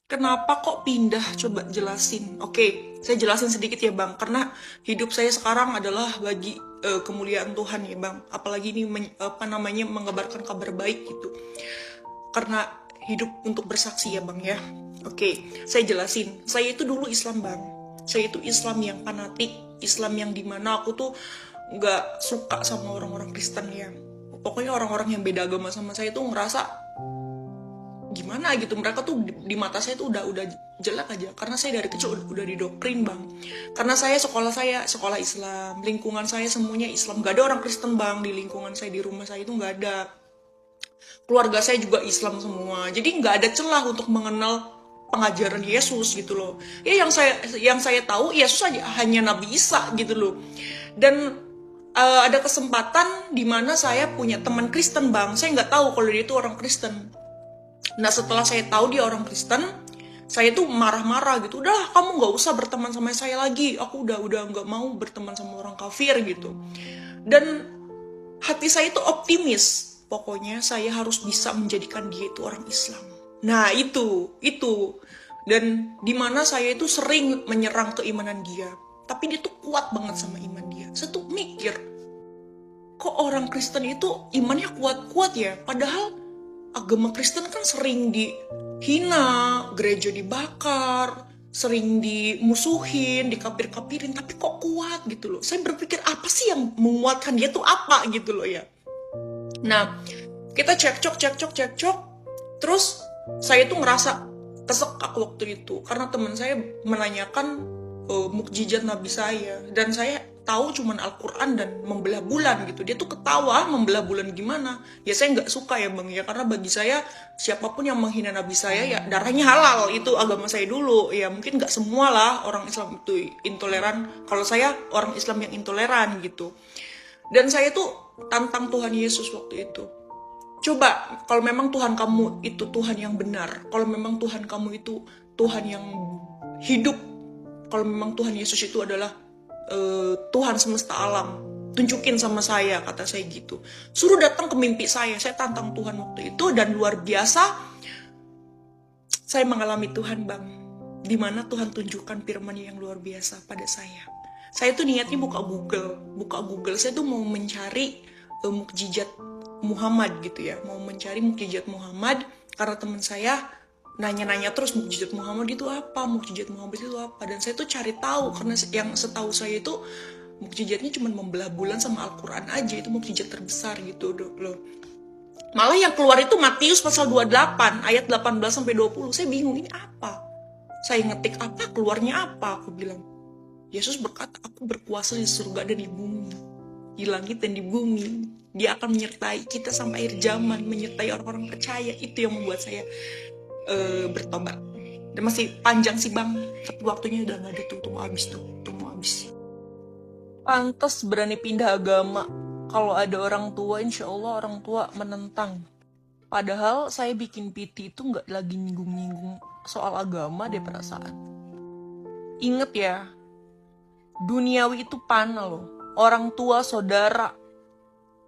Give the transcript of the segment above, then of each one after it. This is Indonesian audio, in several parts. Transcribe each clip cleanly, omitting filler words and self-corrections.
Kenapa kok pindah? Coba jelasin. Oke, saya jelasin sedikit ya Bang, karena hidup saya sekarang adalah bagi kemuliaan Tuhan ya Bang. Apalagi ini mengabarkan kabar baik gitu. Karena hidup untuk bersaksi ya Bang ya. Oke, saya jelasin. Saya itu dulu Islam Bang. Saya itu Islam yang fanatik, Islam yang dimana aku tuh nggak suka sama orang-orang Kristen ya. Pokoknya orang-orang yang beda agama sama saya tuh ngerasa gimana gitu, mereka tuh di mata saya tuh udah jelek aja, karena saya dari kecil udah didoktrin Bang. Karena saya sekolah Islam, lingkungan saya semuanya Islam, gak ada orang Kristen Bang di lingkungan saya, di rumah saya itu gak ada. Keluarga saya juga Islam semua, jadi nggak ada celah untuk mengenal pengajaran Yesus gitu loh. Ya yang saya tahu Yesus aja hanya Nabi Isa gitu loh. Dan ada kesempatan di mana saya punya teman Kristen Bang, saya nggak tahu kalau dia itu orang Kristen. Nah setelah saya tahu dia orang Kristen, saya tuh marah-marah gitu. Udah, kamu nggak usah berteman sama saya lagi. Aku udah nggak mau berteman sama orang kafir gitu. Dan hati saya itu optimis. Pokoknya saya harus bisa menjadikan dia itu orang Islam. Nah itu. Dan dimana saya itu sering menyerang keimanan dia. Tapi dia tuh kuat banget sama iman dia. Saya tuh mikir, kok orang Kristen itu imannya kuat-kuat ya? Padahal agama Kristen kan sering dihina, gereja dibakar, sering dimusuhin, dikapir-kapirin, tapi kok kuat gitu loh. Saya berpikir apa sih yang menguatkan dia tuh apa gitu loh ya. Nah, kita cekcok. Terus saya tuh ngerasa kesekak waktu itu karena teman saya menanyakan mukjizat Nabi saya, dan saya tahu cuman Al-Quran dan membelah bulan gitu. Dia tuh ketawa, membelah bulan gimana? Ya saya nggak suka ya Bang ya, karena bagi saya siapapun yang menghina Nabi saya ya darahnya halal, itu agama saya dulu. Ya mungkin nggak semua lah orang Islam itu intoleran. Kalau saya orang Islam yang intoleran gitu. Dan saya tuh tantang Tuhan Yesus waktu itu. Coba, kalau memang Tuhan kamu itu Tuhan yang benar, kalau memang Tuhan kamu itu Tuhan yang hidup, kalau memang Tuhan Yesus itu adalah Tuhan semesta alam, tunjukin sama saya, kata saya gitu. Suruh datang ke mimpi saya tantang Tuhan waktu itu, dan luar biasa saya mengalami Tuhan Bang. Dimana Tuhan tunjukkan firman-Nya yang luar biasa pada saya. Saya tuh niatnya buka Google, saya tuh mau mencari mukjizat Muhammad gitu ya, mau mencari mukjizat Muhammad, karena teman saya nanya-nanya terus mukjizat Muhammad itu apa, dan saya tuh cari tahu, karena yang setahu saya itu mukjizatnya cuma membelah bulan sama Al-Quran aja, itu mukjizat terbesar gitu loh. Malah yang keluar itu Matius pasal 28 ayat 18-20. Saya bingung, ini apa? Saya ngetik apa, keluarnya apa, aku bilang. Yesus berkata, aku berkuasa di surga dan di bumi, di langit dan di bumi. Dia akan menyertai kita sampai akhir zaman, menyertai orang-orang percaya. Itu yang membuat saya bertobat. Dan masih panjang sih Bang, tapi waktunya udah gak ada tuh mau habis. Pantes berani pindah agama. Kalau ada orang tua, insya Allah orang tua menentang. Padahal saya bikin PT itu gak lagi nyinggung-nyinggung soal agama deh perasaan. Ingat ya, duniawi itu panah loh. Orang tua, saudara,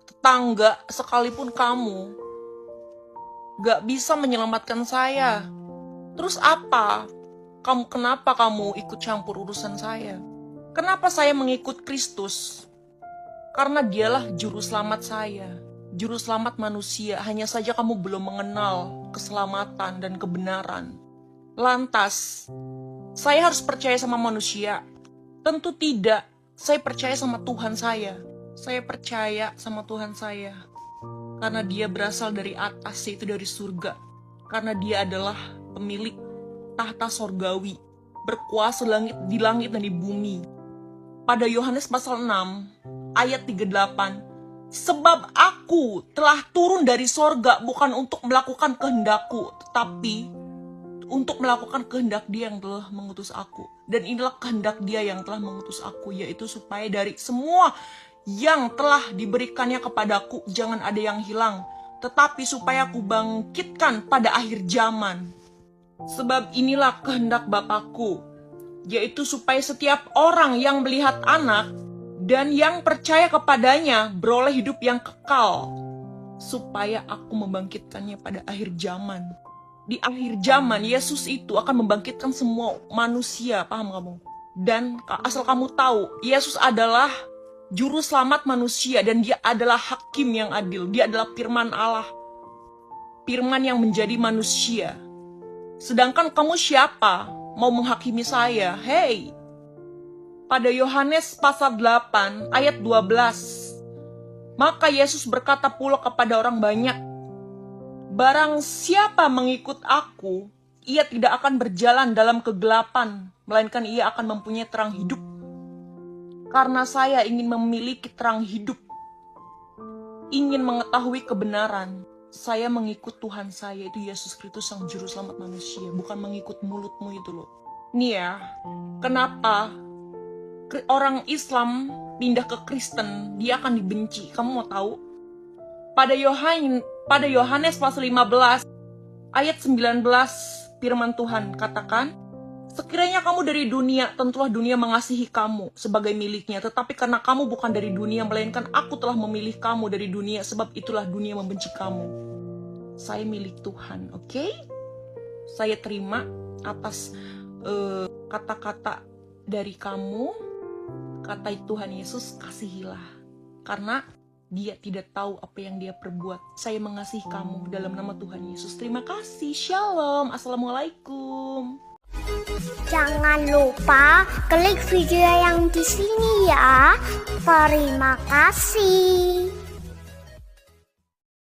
tetangga, sekalipun kamu gak bisa menyelamatkan saya. Terus apa? Kenapa kamu ikut campur urusan saya? Kenapa saya mengikut Kristus? Karena dialah juru selamat saya, juru selamat manusia. Hanya saja kamu belum mengenal keselamatan dan kebenaran. Lantas, saya harus percaya sama manusia? Tentu tidak. Saya percaya sama Tuhan saya. Saya percaya sama Tuhan saya. Karena dia berasal dari atas, yaitu dari surga. Karena dia adalah pemilik tahta sorgawi, berkuasa di langit dan di bumi. Pada Yohanes pasal 6, ayat 38, sebab aku telah turun dari sorga bukan untuk melakukan kehendakku, tetapi untuk melakukan kehendak Dia yang telah mengutus aku. Dan inilah kehendak Dia yang telah mengutus aku, yaitu supaya dari semua yang telah diberikannya kepadaku jangan ada yang hilang, tetapi supaya aku bangkitkan pada akhir zaman. Sebab inilah kehendak Bapakku, yaitu supaya setiap orang yang melihat Anak dan yang percaya kepadanya beroleh hidup yang kekal, supaya aku membangkitkannya pada akhir zaman. di akhir zaman Yesus itu akan membangkitkan semua manusia, paham kamu? Dan asal kamu tahu, Yesus adalah juru selamat manusia dan dia adalah hakim yang adil. Dia adalah firman Allah. Firman yang menjadi manusia. Sedangkan kamu siapa mau menghakimi saya? Hey. Pada Yohanes pasal 8 ayat 12. Maka Yesus berkata pula kepada orang banyak, barang siapa mengikut aku, ia tidak akan berjalan dalam kegelapan, melainkan ia akan mempunyai terang hidup. Karena saya ingin memiliki terang hidup, ingin mengetahui kebenaran, saya mengikut Tuhan saya, itu Yesus Kristus sang juru selamat manusia, bukan mengikut mulutmu itu loh. Nih ya, kenapa orang Islam pindah ke Kristen, dia akan dibenci. Kamu mau tahu? Pada Yohanes pasal 15 ayat 19 firman Tuhan katakan, sekiranya kamu dari dunia, tentulah dunia mengasihi kamu sebagai miliknya. Tetapi karena kamu bukan dari dunia, melainkan aku telah memilih kamu dari dunia, sebab itulah dunia membenci kamu. Saya milik Tuhan, oke? Saya terima atas kata-kata dari kamu, kata Tuhan Yesus, kasihilah. Karena dia tidak tahu apa yang dia perbuat. Saya mengasihi kamu dalam nama Tuhan Yesus. Terima kasih. Shalom. Assalamualaikum. Jangan lupa klik video yang di sini ya. Terima kasih.